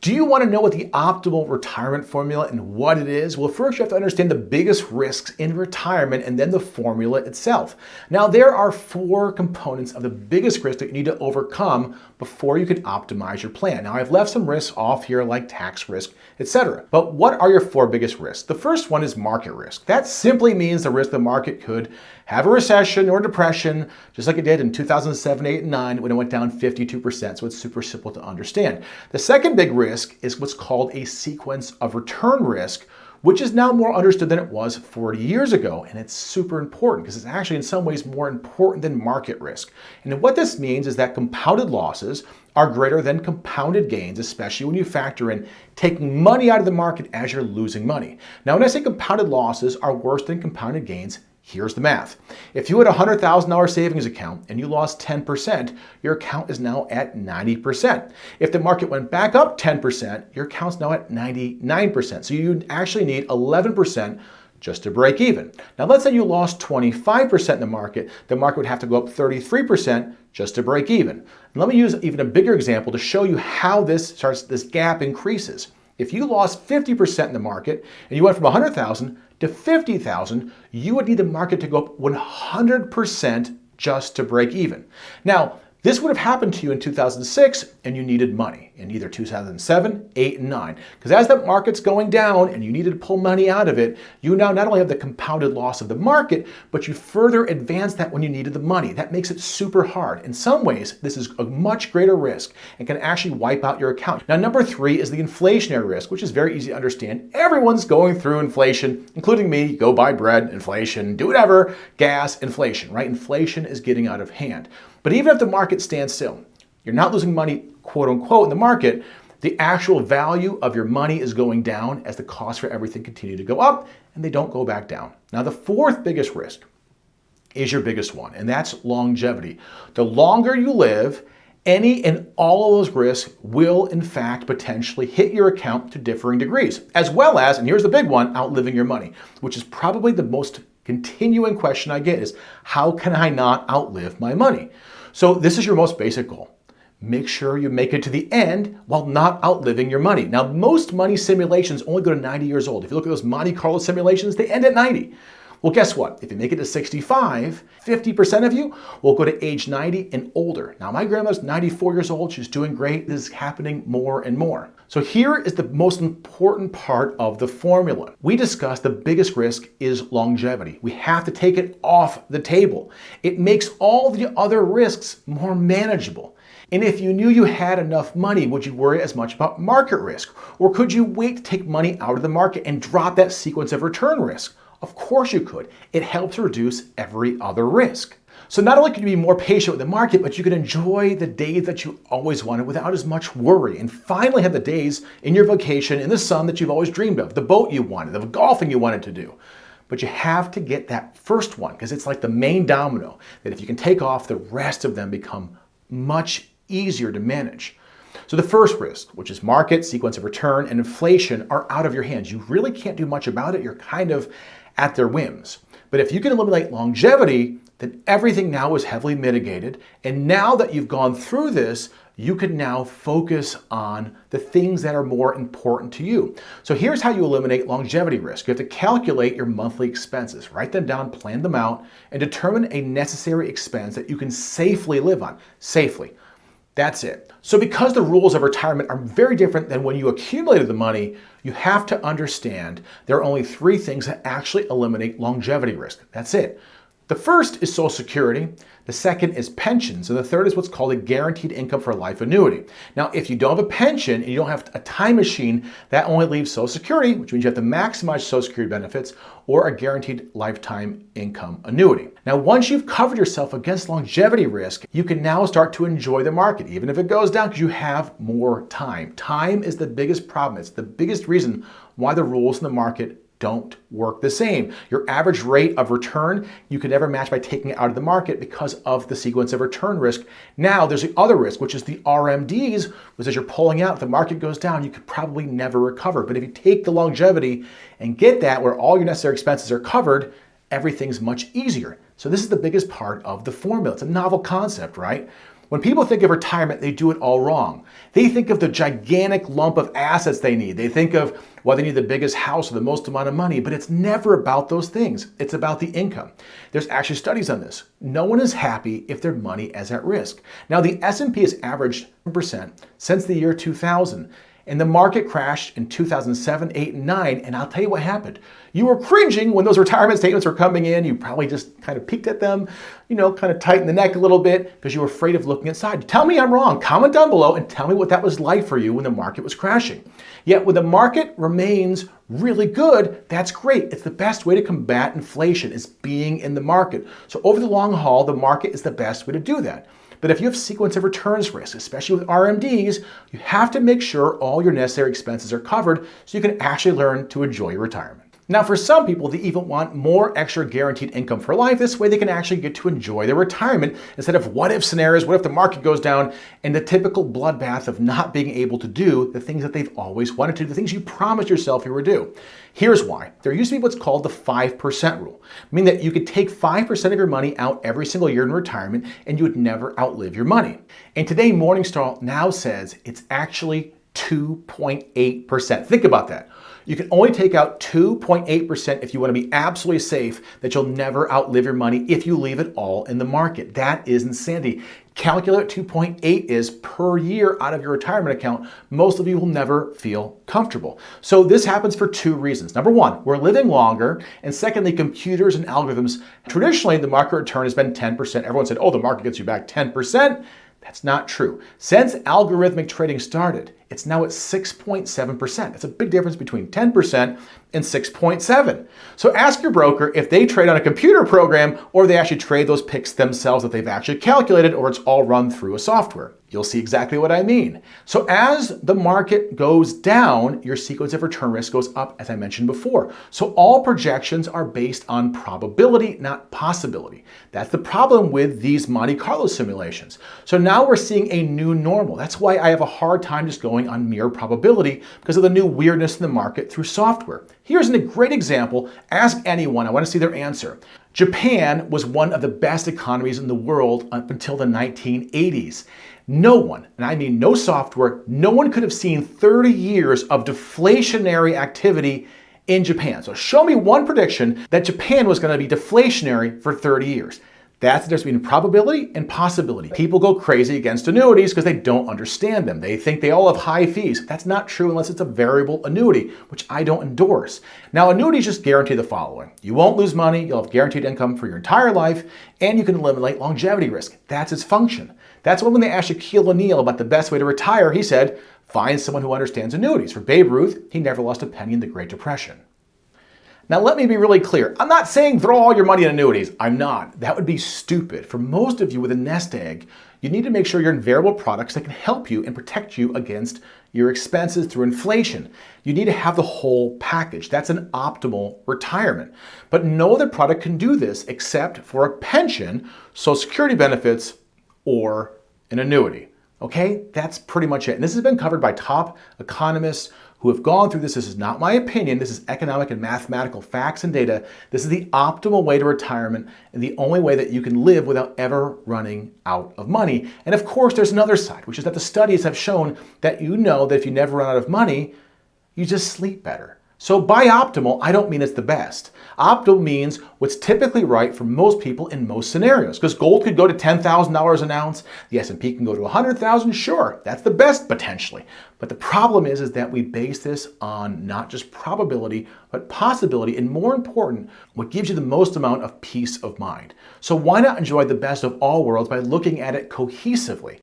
Do you want to know what the optimal retirement formula and what it is? Well, first you have to understand the biggest risks in retirement and then the formula itself. Now, there are 4 components of the biggest risks that you need to overcome before you can optimize your plan. Now, I've left some risks off here like tax risk, etc. But what are your 4 biggest risks? The first one is market risk. That simply means the risk the market could have a recession or depression, just like it did in 2007, 8, and 9 when it went down 52%. So it's super simple to understand. The second big risk is what's called a sequence of return risk, which is now more understood than it was 40 years ago. And it's super important because it's actually in some ways more important than market risk. And what this means is that compounded losses are greater than compounded gains, especially when you factor in taking money out of the market as you're losing money. Now, when I say compounded losses are worse than compounded gains, here's the math. If you had a $100,000 savings account and you lost 10%, your account is now at 90%. If the market went back up 10%, your account's now at 99%. So you actually need 11% just to break even. Now, let's say you lost 25% in the market would have to go up 33% just to break even. And let me use even a bigger example to show you how this gap increases. If you lost 50% in the market and you went from 100,000 to 50,000, you would need the market to go up 100% just to break even. Now, this would have happened to you in 2006 and you needed money in either 2007, 8, and 9. Because as the market's going down and you needed to pull money out of it, you now not only have the compounded loss of the market, but you further advance that when you needed the money. That makes it super hard. In some ways, this is a much greater risk and can actually wipe out your account. Now, number 3 is the inflationary risk, which is very easy to understand. Everyone's going through inflation, including me. Go buy bread, inflation, do whatever, gas, inflation, right? Inflation is getting out of hand. But even if the market stands still, you're not losing money, quote unquote, in the market, the actual value of your money is going down as the costs for everything continue to go up and they don't go back down. Now, the 4th biggest risk is your biggest one, and that's longevity. The longer you live, any and all of those risks will, in fact, potentially hit your account to differing degrees, as well as, and here's the big one, outliving your money, which is probably the most continuing question I get is, how can I not outlive my money? So this is your most basic goal. Make sure you make it to the end while not outliving your money. Now, most money simulations only go to 90 years old. If you look at those Monte Carlo simulations, they end at 90. Well, guess what? If you make it to 65, 50% of you will go to age 90 and older. Now, my grandma's 94 years old. She's doing great. This is happening more and more. So here is the most important part of the formula. We discussed the biggest risk is longevity. We have to take it off the table. It makes all the other risks more manageable. And if you knew you had enough money, would you worry as much about market risk? Or could you wait to take money out of the market and drop that sequence of return risk? Of course you could. It helps reduce every other risk. So not only can you be more patient with the market, but you can enjoy the days that you always wanted without as much worry and finally have the days in your vacation in the sun that you've always dreamed of, the boat you wanted, the golfing you wanted to do. But you have to get that first one because it's like the main domino that if you can take off, the rest of them become much easier to manage. So the first risk, which is market, sequence of return, and inflation, are out of your hands. You really can't do much about it. You're kind of at their whims. But if you can eliminate longevity, then everything now is heavily mitigated. And now that you've gone through this, you can now focus on the things that are more important to you. So here's how you eliminate longevity risk. You have to calculate your monthly expenses, write them down, plan them out, and determine a necessary expense that you can safely live on. Safely. That's it. So because the rules of retirement are very different than when you accumulated the money, you have to understand there are only 3 things that actually eliminate longevity risk. That's it. The first is Social Security, the second is pensions, and the third is what's called a guaranteed income for life annuity. Now, if you don't have a pension and you don't have a time machine, that only leaves Social Security, which means you have to maximize Social Security benefits, or a guaranteed lifetime income annuity. Now, once you've covered yourself against longevity risk, you can now start to enjoy the market, even if it goes down, because you have more time. Time is the biggest problem. It's the biggest reason why the rules in the market don't work the same. Your average rate of return, you can never match by taking it out of the market because of the sequence of return risk. Now, there's the other risk, which is the RMDs, which as you're pulling out, if the market goes down, you could probably never recover. But if you take the longevity and get that where all your necessary expenses are covered, everything's much easier. So this is the biggest part of the formula. It's a novel concept, right? When people think of retirement, they do it all wrong. They think of the gigantic lump of assets they need. They think of whether they need the biggest house or the most amount of money, but it's never about those things. It's about the income. There's actually studies on this. No one is happy if their money is at risk. Now, the S&P has averaged 10% since the year 2000. And the market crashed in 2007, 8, and 9, and I'll tell you what happened. You were cringing when those retirement statements were coming in. You probably just kind of peeked at them, kind of tightened the neck a little bit because you were afraid of looking inside. Tell me I'm wrong. Comment down below and tell me what that was like for you when the market was crashing. Yet when the market remains really good, that's great. It's the best way to combat inflation is being in the market. So over the long haul, the market is the best way to do that. But if you have sequence of returns risk, especially with RMDs, you have to make sure all your necessary expenses are covered so you can actually learn to enjoy your retirement. Now, for some people, they even want more extra guaranteed income for life. This way they can actually get to enjoy their retirement instead of what if scenarios, what if the market goes down, and the typical bloodbath of not being able to do the things that they've always wanted to do, the things you promised yourself you would do. Here's why. There used to be what's called the 5% rule, meaning that you could take 5% of your money out every single year in retirement and you would never outlive your money. And today, Morningstar now says it's actually 2.8%. Think about that. You can only take out 2.8% if you want to be absolutely safe that you'll never outlive your money if you leave it all in the market. That is insanity. Calculate 2.8 is per year out of your retirement account. Most of you will never feel comfortable. So this happens for two reasons. Number one, we're living longer. And secondly, computers and algorithms, traditionally the market return has been 10%. Everyone said, oh, the market gets you back 10%. That's not true. Since algorithmic trading started, it's now at 6.7%. It's a big difference between 10% and 6.7. So ask your broker if they trade on a computer program or they actually trade those picks themselves that they've actually calculated or it's all run through a software. You'll see exactly what I mean. So as the market goes down, your sequence of return risk goes up, as I mentioned before. So all projections are based on probability, not possibility. That's the problem with these Monte Carlo simulations. So now we're seeing a new normal. That's why I have a hard time just going on mere probability because of the new weirdness in the market through software. Here's a great example. Ask anyone. I want to see their answer. Japan was one of the best economies in the world up until the 1980s. No one, and I mean no software, no one could have seen 30 years of deflationary activity in Japan. So show me one prediction that Japan was going to be deflationary for 30 years. That's the difference between probability and possibility. People go crazy against annuities because they don't understand them. They think they all have high fees. That's not true unless it's a variable annuity, which I don't endorse. Now, annuities just guarantee the following. You won't lose money, you'll have guaranteed income for your entire life, and you can eliminate longevity risk. That's its function. That's why when they asked Shaquille O'Neal about the best way to retire, he said, find someone who understands annuities. For Babe Ruth, he never lost a penny in the Great Depression. Now, let me be really clear. I'm not saying throw all your money in annuities. I'm not. That would be stupid. For most of you with a nest egg, you need to make sure you're in variable products that can help you and protect you against your expenses through inflation. You need to have the whole package. That's an optimal retirement. But no other product can do this except for a pension, Social Security benefits, or an annuity. Okay, that's pretty much it. And this has been covered by top economists who have gone through this. This is not my opinion. This is economic and mathematical facts and data. This is the optimal way to retirement and the only way that you can live without ever running out of money. And of course, there's another side, which is that the studies have shown that that if you never run out of money, you just sleep better. So by optimal, I don't mean it's the best. Optimal means what's typically right for most people in most scenarios. Because gold could go to $10,000 an ounce, the S&P can go to $100,000, sure, that's the best potentially. But the problem is that we base this on not just probability, but possibility, and more important, what gives you the most amount of peace of mind. So why not enjoy the best of all worlds by looking at it cohesively?